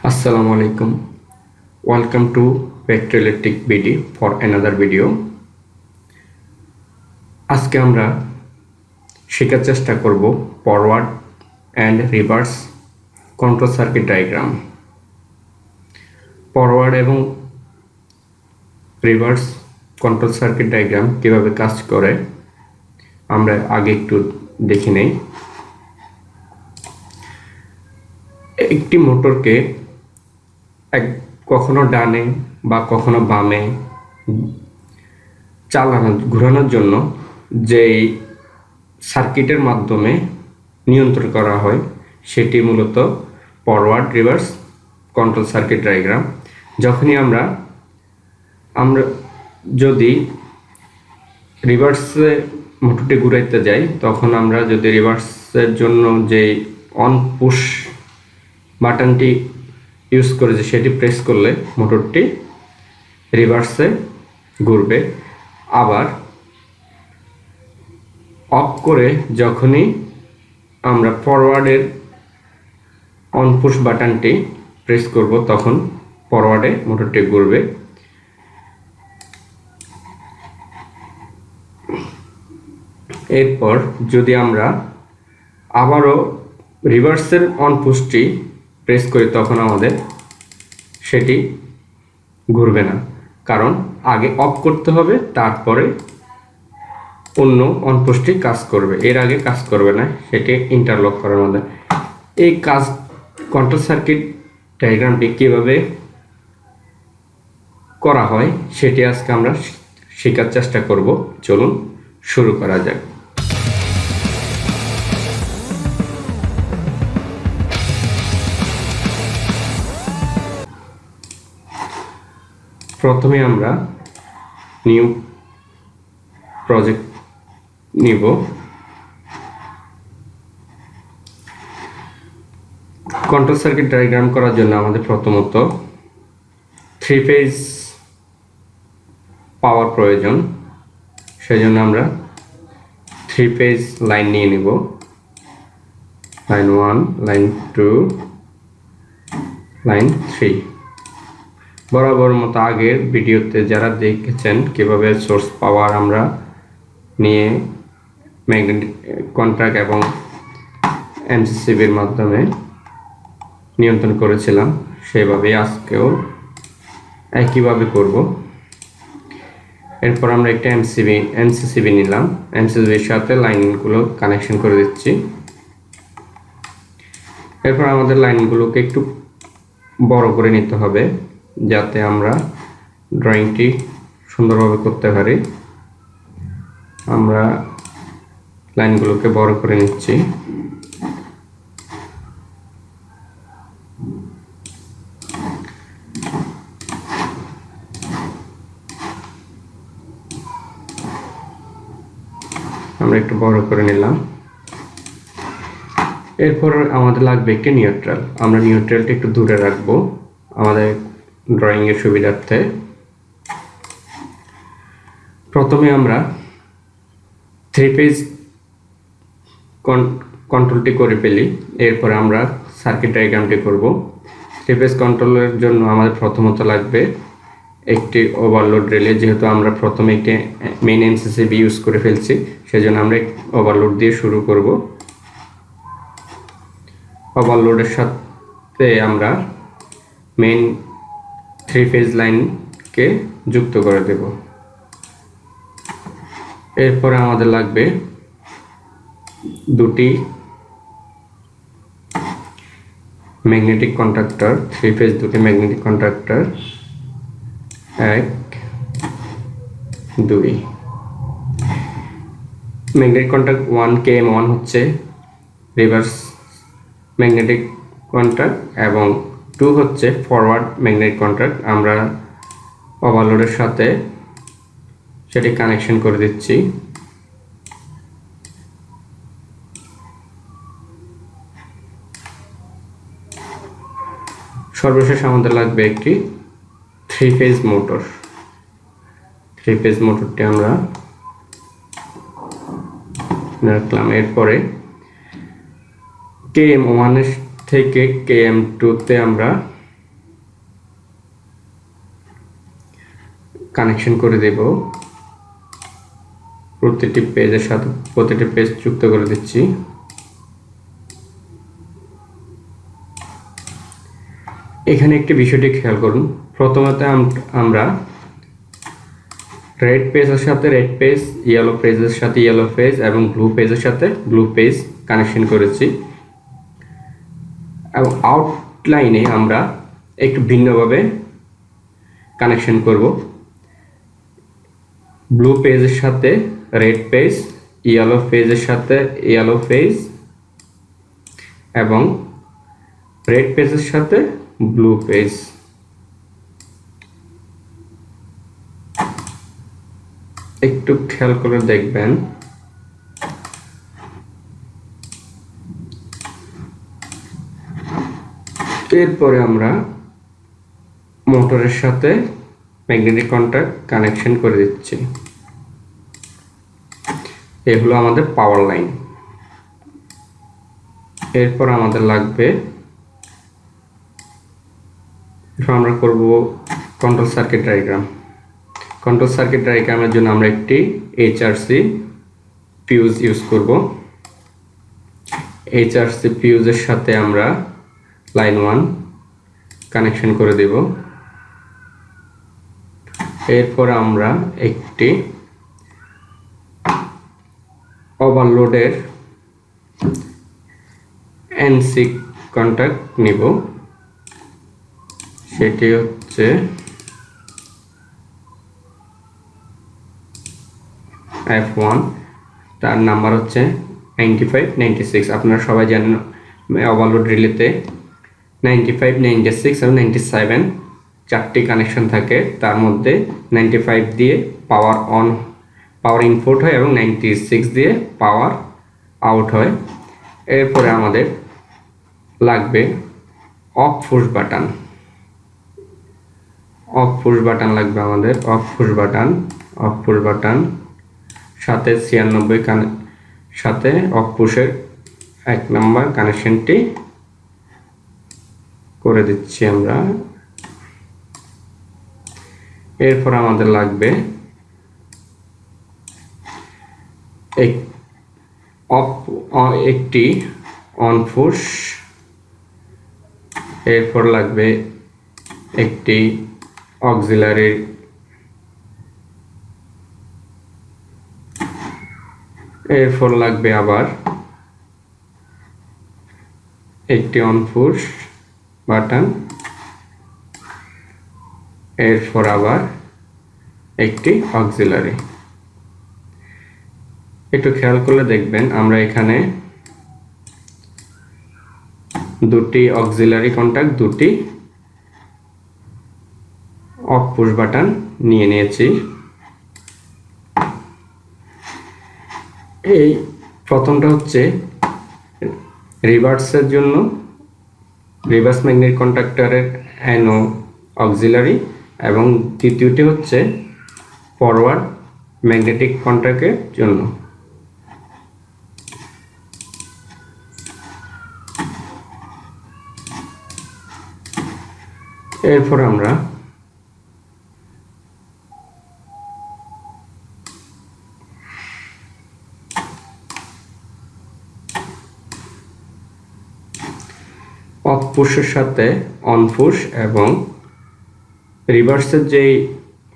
Assalamu alaikum. Welcome to Vector Electric BD for another video. আজকে আমরা শেখার চেষ্টা করব forward and reverse control circuit diagram. Forward এবং রিভার্স কন্ট্রোল সার্কিট ডায়াগ্রাম কিভাবে কাজ করে আমরা আগে একটু দেখে নেই। একটি মোটরকে কখনো ডানে বা কখনো বামে ঘোরানোর জন্য যেই সার্কিটের মাধ্যমে নিয়ন্ত্রণ করা হয় সেটি মূলত forward reverse control circuit diagram. যখনই আমরা যদি রিভার্সে মোটরটি ঘুরাইতে যাই তখন আমরা যদি রিভার্সের জন্য যে অন পুশ বাটনটি ইউজ করেছি সেটি প্রেস করলে মোটরটি রিভার্সে ঘুরবে। আবার অফ করে যখনই আমরা ফরওয়ার্ডের অন পুশ বাটনটি প্রেস করব তখন ফরওয়ার্ডে মোটরটি ঘুরবে। এরপর যদি আমরা আবারও রিভার্সের অন পুশটি প্রেস করি তখন আমাদের সেটি ঘুরবে না, কারণ আগে অফ করতে হবে তারপরে অন্য অন পুশটি কাজ করবে, এর আগে কাজ করবে না, সেটি ইন্টারলক করার মধ্যে। এই কাজ কন্ট্রোল সার্কিট ডায়াগ্রামটি কীভাবে করা হয় সেটি আজকে আমরা শেখার চেষ্টা করব। চলুন শুরু করা যাক। প্রথমে আমরা নিউ প্রজেক্ট নিব। কন্ট্রোল সার্কিট ডায়াগ্রাম করার জন্য আমাদের প্রথমত 3 ফেজ পাওয়ার প্রয়োজন। সেজন্য আমরা 3 ফেজ লাইন নিয়ে নিব, লাইন 1, লাইন 2, লাইন 3। বরাবর মতো আগের ভিডিওতে যারা দেখেছেন কিভাবে সোর্স পাওয়ার আমরা নিয়ে ম্যাগনেটিক কন্ট্যাক্ট এবং এমসিসিবির মাধ্যমে নিয়ন্ত্রণ করেছিলাম, সেভাবেই আজকেও একইভাবে করব। এরপর আমরা একটা এমসিসিবি নিলাম, এমসিসিবির সাথে লাইনগুলো কানেকশন করে দিচ্ছি। এরপর আমাদের লাইনগুলোকে একটু বড় করে নিতে হবে যাতে আমরা ড্রয়িংটি সুন্দরভাবে করতে পারি। আমরা লাইনগুলোকে বড় করে নিচ্ছি। আমরা একটু বড় করে নিলাম। এরপর আমাদের লাগবে একটি নিউট্রাল। আমরা নিউট্রালটি একটু দূরে রাখবো আমাদের ড্রয়িং এর সুবিধার্থে। প্রথমে আমরা 3 ফেজ কন্ট্রোলটি করে ফেলি, এরপর আমরা সার্কিট ডায়াগ্রামটি করব। 3 ফেজ কন্ট্রোলের জন্য আমাদের প্রথমত লাগবে একটি ওভারলোড রিলে। যেহেতু আমরা প্রথমে একটি মেইন এমসিসিবি ইউজ করে ফেলছি সেজন্য আমরা ওভারলোড দিয়ে শুরু করব। ওভারলোডের সাথে আমরা মেইন 3 ফেজ লাইনকে যুক্ত করে দেব। এরপরে আমাদের লাগবে দুটি ম্যাগনেটিক কন্ট্যাক্টর, 3 ফেজ দুটি magnetic contactor, 1, 2। Magnetic contact 1 KM1 হচ্ছে রিভার্স ম্যাগনেটিক কন্ট্যাক্ট এবং 2 হচ্ছে ফরওয়ার্ড ম্যাগনেটিক কন্ট্যাক্ট। আমরা ওভারলোডের সাথে সেটি কানেকশন করে দিচ্ছি। সর্বশেষ আমাদের লাগবে একটি 3 ফেজ মোটর। 3 ফেজ মোটরটি আমরা রাখলাম। এরপরে KM1 থেকে KM2 তে আমরা কানেকশন করে দেব। প্রতিটি পেজের সাথে প্রতিটি পেজ যুক্ত করে দিচ্ছি। এখানে একটি বিষয়টি খেয়াল করুন, প্রথমত আমরা রেড পেজের সাথে রেড পেজ, ইয়েলো পেজের সাথে ইয়েলো পেজ এবং ব্লু পেজের সাথে ব্লু পেজ কানেকশন করেছি, এবং আউটলাইনে আমরা একটু ভিন্নভাবে কানেকশন করব। ব্লু পেজের সাথে রেড পেজ, ইয়েলো পেজের সাথে ইয়েলো পেজ এবং রেড পেজের সাথে ব্লু পেজ। একটু খেয়াল করে দেখবেন। এরপরে আমরা মোটরের সাথে ম্যাগনেটিক কন্ট্যাক্ট কানেকশন করে দিচ্ছি। এই হলো আমাদের পাওয়ার লাইন। এরপর আমাদের লাগবে, আমরা করব control circuit diagram. Control circuit ডায়াগ্রামের জন্য আমরা একটি এইচআরসি ফিউজ ইউজ করব। এইচআরসি ফিউজের সাথে আমরা লাইন 1 কানেকশন করে দেব। এরপর আমরা একটি ওভারলোডের এনসি কন্ট্যাক্ট নিব, সেটি হচ্ছে F1, তার নাম্বার হচ্ছে 9596। আপনারা সবাই জানেন ওভারলোড রিলেতে 95, 96 এবং 97 চারটি কানেকশন থাকে। তার মধ্যে 95 দিয়ে পাওয়ার ইনপুট হয় এবং 96 দিয়ে পাওয়ার আউট হয়। এরপরে আমাদের লাগবে of push button. Of push button লাগবে আমাদের, অফ পুশ বাটন সাথে 96 সাথে অফ পুশের 1 নম্বর কানেকশনটি করে দিচ্ছি আমরা। এরপর আমাদের লাগবে একটি অন পুশ, এরপর লাগবে একটি অক্সিলারি, এরপর লাগবে আবার একটি অন পুশ বাটন, এরপর আবার একটি অক্সিলারি। একটু খেয়াল করলে দেখবেন আমরা এখানে দুটি অক্সিলারি কন্ট্যাক্ট, দুটি অফ পুশ বাটন নিয়ে নিয়েছি। এই প্রথমটা হচ্ছে রিভার্সের জন্য, রিভার্স ম্যাগনেটিক কন্ট্যাক্টরের অ্যানো অক্সিলারি, এবং দ্বিতীয়টি হচ্ছে ফরওয়ার্ড ম্যাগনেটিক কন্ট্যাক্টের জন্য। এরপর আমরা অফ পুশের সাথে অন পুশ এবং রিভার্সের যেই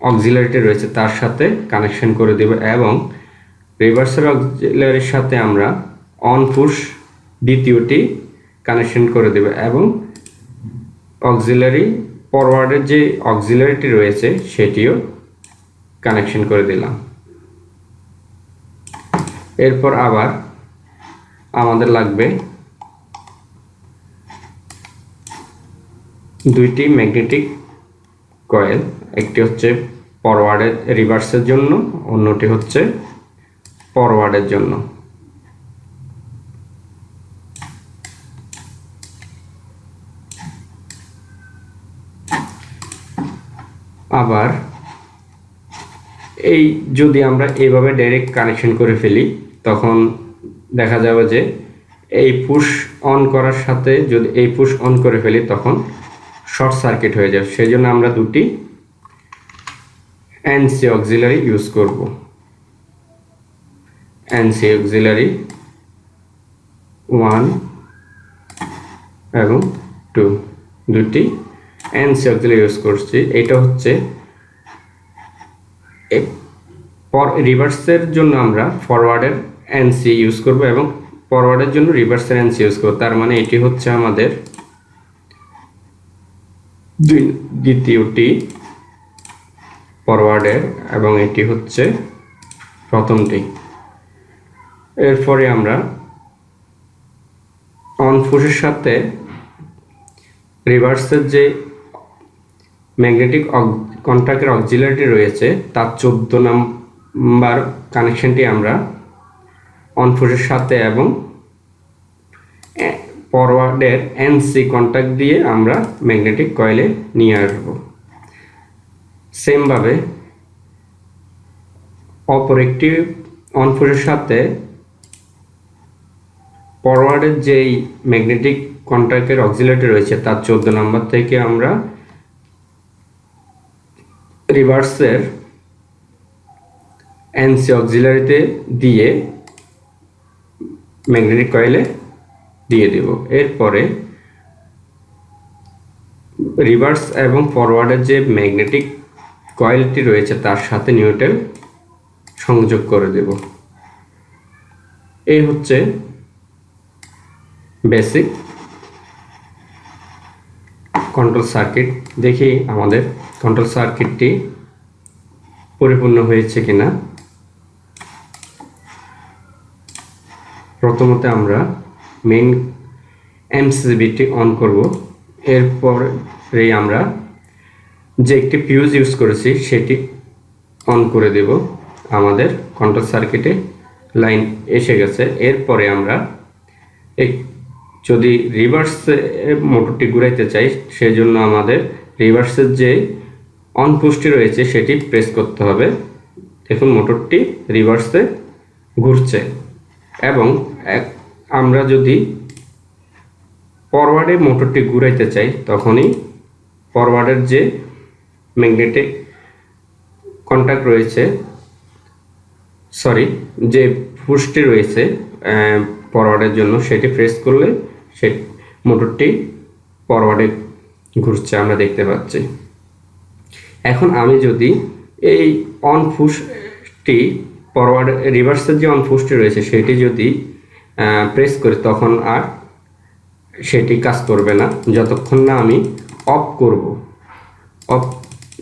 অক্সিলারিটি রয়েছে তার সাথে কানেকশন করে দেব, এবং রিভার্সের অক্সিলারির সাথে আমরা অন পুশ দ্বিতীয়টি কানেকশন করে দেব, এবং অক্সিলারি ফরওয়ার্ডের যে অক্সিলারিটি রয়েছে সেটিও কানেকশন করে দিলাম। এরপর আবার আমাদের লাগবে দুইটি ম্যাগনেটিক কয়েল, একটি হচ্ছে ফরওয়ার্ডের রিভার্সের জন্য, অন্যটি হচ্ছে ফরওয়ার্ডের জন্য। আবার এই যদি আমরা এইভাবে ডাইরেক্ট কানেকশন করে ফেলি তখন দেখা যাবে যে এই পুশ অন করার সাথে যদি এই পুশ অন করে ফেলি তখন শর্ট সার্কিট হয়ে যাবে। সেই জন্য আমরা দুটি এনসি অক্সিলারি ইউজ করব। এনসি অক্সিলারি 1 এবং 2 দুটি এনসি অক্সিলারি ইউজ করছি। এটা হচ্ছে রিভার্সের জন্য আমরা ফরওয়ার্ডের এনসি ইউজ করব এবং ফরওয়ার্ডের জন্য রিভার্সের এনসি ইউজ করব। তার মানে এটি হচ্ছে আমাদের দ্বিতীয়টি ফরওয়ার্ডের এবং এটি হচ্ছে প্রথমটি। এরপরে আমরা অন পুশের সাথে রিভার্সের যে ম্যাগনেটিক কন্ট্যাক্টের অক্সিলারিটি রয়েছে তার 14 নাম্বার কানেকশনটি আমরা অন পুশের সাথে এবং ফরওয়ার্ডের এনসি কন্ট্যাক্ট দিয়ে আমরা ম্যাগনেটিক কয়েলে নিয়ে আসব। সেমভাবে অপর একটি অন পুশের সাথে ফরওয়ার্ডের যেই ম্যাগনেটিক কন্ট্যাক্টের অক্সিলারিটি রয়েছে তার 14 নাম্বার থেকে আমরা রিভার্সের এনসি অক্সিলারিতে দিয়ে ম্যাগনেটিক কয়েলে দিয়ে দেব। এরপরে রিভার্স এবং ফরওয়ার্ডের যে ম্যাগনেটিক কয়েলটি রয়েছে তার সাথে নিউট্রাল সংযোগ করে দেব। এই হচ্ছে বেসিক কন্ট্রোল সার্কিট। দেখি আমাদের কন্ট্রোল সার্কিটটি পরিপূর্ণ হয়েছে কিনা। প্রথমত আমরা মেইন এমসিবিটি অন করব। এরপরে আমরা যে একটি ফিউজ ইউজ করেছি সেটি অন করে দেব। আমাদের কন্ট্রোল সার্কিটে লাইন এসে গেছে। এরপরে আমরা যদি রিভার্সে মোটরটি ঘুরাইতে চাই সেজন্য আমাদের রিভার্সের যে অন পুশটি রয়েছে সেটি প্রেস করতে হবে। দেখুন মোটরটি রিভার্সে ঘুরছে। এবং আমরা যদি ফরওয়ার্ডে মোটরটি ঘুরাইতে চাই তখনই ফরওয়ার্ডের যে ম্যাগনেটিক কন্ট্যাক্ট রয়েছে যে পুশটি রয়েছে ফরওয়ার্ডের জন্য সেটি প্রেস করলে সে মোটরটি ফরওয়ার্ডে ঘুরছে আমরা দেখতে পাচ্ছি। এখন আমি যদি এই অন পুশটি ফরওয়ার্ড রিভার্সের যে অন পুশটি রয়েছে সেটি যদি প্রেস করি তখন আর সেটি কাজ করবে না যতক্ষণ না আমি অফ করব। অফ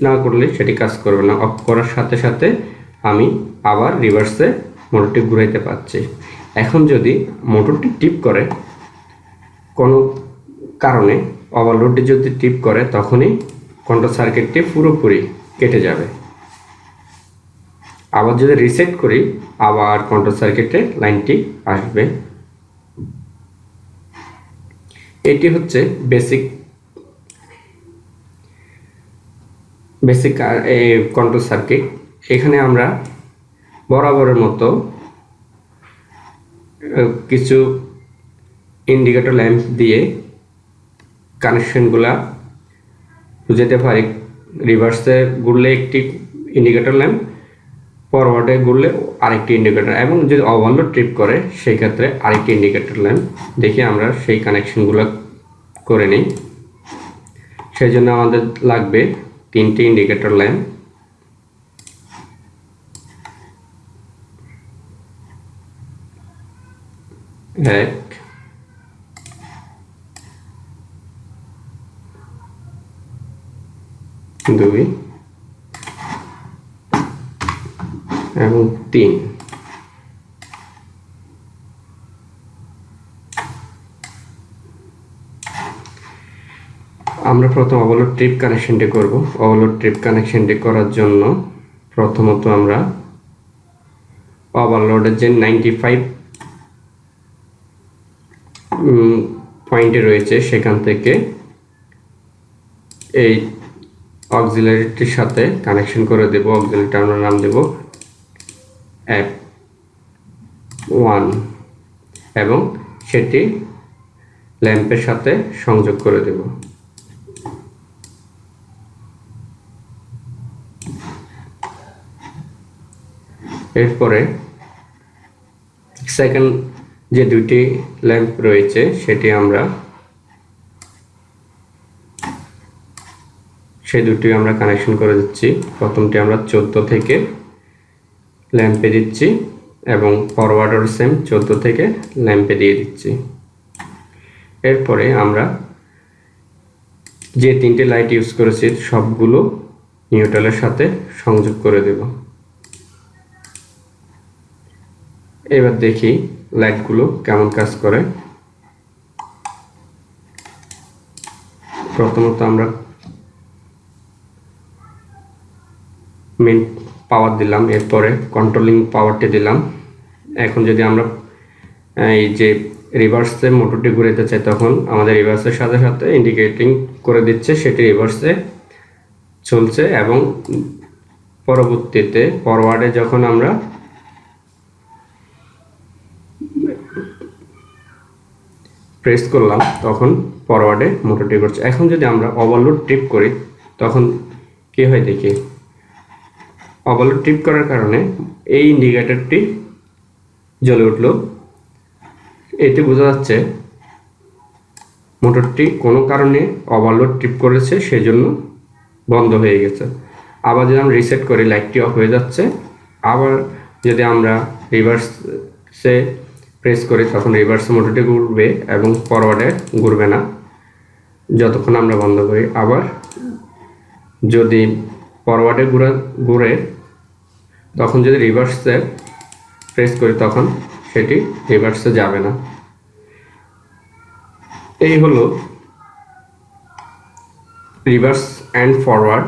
না করলে সেটি কাজ করবে না। অফ করার সাথে সাথে আমি আবার রিভার্সে মোটরটি ঘুরাইতে পারছি। এখন যদি মোটরটি টিপ করে কোনো কারণে ওভারলোডটি যদি টিপ করে তখনই কন্ট্রোল সার্কিটটি পুরোপুরি কেটে যাবে। আবার যদি রিসেট করি আবার কন্ট্রোল সার্কিটে লাইনটি আসবে। এটি হচ্ছে বেসিক কন্ট্রোল সার্কিট। এখানে আমরা বরাবরের মতো কিছু ইন্ডিকেটর ল্যাম্প দিয়ে কানেকশনগুলা বুঝাতে পারি। রিভার্সে ঘুরলে একটি ইন্ডিকেটর ল্যাম্প, ফরওয়ার্ডে ঘুরলে আরেকটি ইন্ডিকেটর, এবং যদি ওভারলোড ট্রিপ করে সেই ক্ষেত্রে আরেকটি ইন্ডিকেটর ল্যাম্প। দেখি আমরা সেই কানেকশনগুলো করে নিই। সেই জন্য আমাদের লাগবে 3টি ইন্ডিকেটর ল্যাম্প। এক, দুই এবং 3। আমরা প্রথম ওভারলোড ট্রিপ কানেকশনটি করব। ওভারলোড ট্রিপ কানেকশনটি করার জন্য প্রথমত আমরা ওভারলোডের যে 95 পয়েন্টে রয়েছে সেখান থেকে এই অক্সিলারিটির সাথে কানেকশন করে দেব। অক্সিলারিটা আমরা নাম দেব F1 এবং সেটি ল্যাম্পের সাথে সংযোগ করে দেব। এরপরে সেকেন্ড যে দুটি ল্যাম্প রয়েছে সেটি আমরা সেই দুটি আমরা কানেকশন করে দিচ্ছি। প্রথমটি আমরা 14 থেকে ল্যাম্পে দিচ্ছি এবং ফরওয়ার্ডার সেম 14 থেকে ল্যাম্পে দিয়ে দিচ্ছি। এরপরে আমরা যে তিনটি লাইট ইউজ করেছি সবগুলো নিউট্রালের সাথে সংযোগ করে দেব। এবার দেখি লাইটগুলো কেমন কাজ করে। প্রথমত আমরা মেইন পাওয়ার দিলাম, এরপরে কন্ট্রোলিং পাওয়ারটি দিলাম। এখন যদি আমরা এই যে রিভার্সে মোটরটি ঘুরাতে চাই তখন আমাদের রিভার্সের সাথে সাথে ইন্ডিকেটিং করে দিচ্ছে সেটি রিভার্সে চলছে এবং পরবর্তীতে ফরওয়ার্ডে যখন আমরা প্রেস করলাম তখন ফরওয়ার্ডে মোটরটি ঘুরছে। এখন যদি আমরা ওভারলোড ট্রিপ করি তখন কি হয় দেখি। ওভারলোড ট্রিপ করার কারণে এই ইন্ডিকেটরটি জ্বলে উঠল। এতে বোঝা যাচ্ছে মোটরটি কোনো কারণে ওভারলোড ট্রিপ করেছে, সেজন্য বন্ধ হয়ে গেছে। আবার যদি আমরা রিসেট করি লাইটটি অফ হয়ে যাচ্ছে। আবার যদি আমরা রিভার্সে প্রেস করি তখন রিভার্সে মোটরটি ঘুরবে এবং ফরওয়ার্ডে ঘুরবে না যতক্ষণ আমরা বন্ধ করি। আবার যদি ফরওয়ার্ডে ঘুরে তখন যদি রিভার্সে প্রেস করি তখন সেটি রিভার্সে যাবে না। এই হলো rivers and forward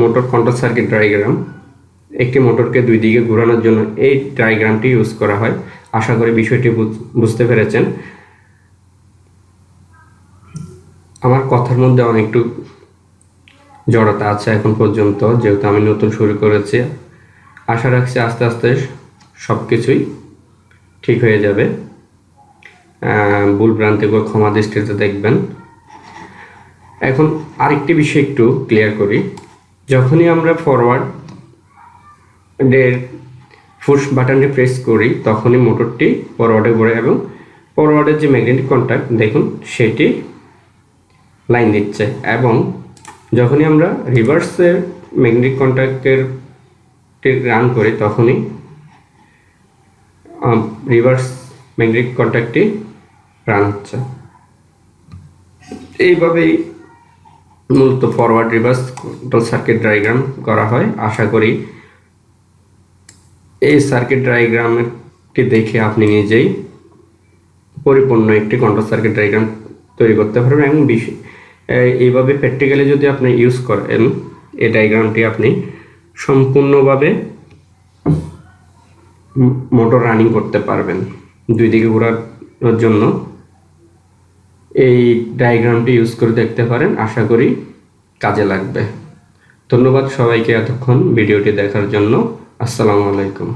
motor control circuit diagram. একটি মোটরকে দুই দিকে ঘোরানোর জন্য এই ডায়াগ্রামটি ইউজ করা হয়। আশা করি বিষয়টি বুঝতে পেরেছেন। আমার কথার মধ্যে অনেকটু জড়তা আছে এখন পর্যন্ত, যেহেতু আমি নতুন শুরু করেছি। আশা রাখছি আস্তে আস্তে সব কিছুই ঠিক হয়ে যাবে। ভুল ভ্রান্তিগুলো ক্ষমা দৃষ্টিতে দেখবেন। এখন আরেকটি বিষয় একটু ক্লিয়ার করি। যখনই আমরা ফরওয়ার্ডের পুশ বাটনটি প্রেস করি তখনই মোটরটি ফরওয়ার্ডে ঘোরে এবং ফরওয়ার্ডের যে ম্যাগনেটিক কন্ট্যাক্ট দেখুন সেটি লাইন দিচ্ছে, এবং যখনই আমরা রিভার্সের ম্যাগনেটিক কন্ট্যাক্টের রান করি তখনই রিভার্স ম্যাগনেটিক কন্ট্যাক্টটি রান হচ্ছে। এইভাবেই মূলত forward reverse control circuit diagram করা হয়। আশা করি এই সার্কিট ডায়াগ্রামটি দেখে আপনি নিজেই পরিপূর্ণ একটি কন্ট্রোল সার্কিট ডায়াগ্রাম তৈরি করতে পারবেন এবং এইভাবে প্র্যাকটিক্যালি যদি আপনি ইউজ করেন এই ডায়াগ্রামটি আপনি সম্পূর্ণভাবে মোটর রানিং করতে পারবেন। দুই দিকে ঘোরানোর জন্য এই ডায়াগ্রামটি ইউজ করে দেখতে পারেন। আশা করি কাজে লাগবে। ধন্যবাদ সবাইকে এতক্ষণ ভিডিওটি দেখার জন্য। আসসালামু আলাইকুম।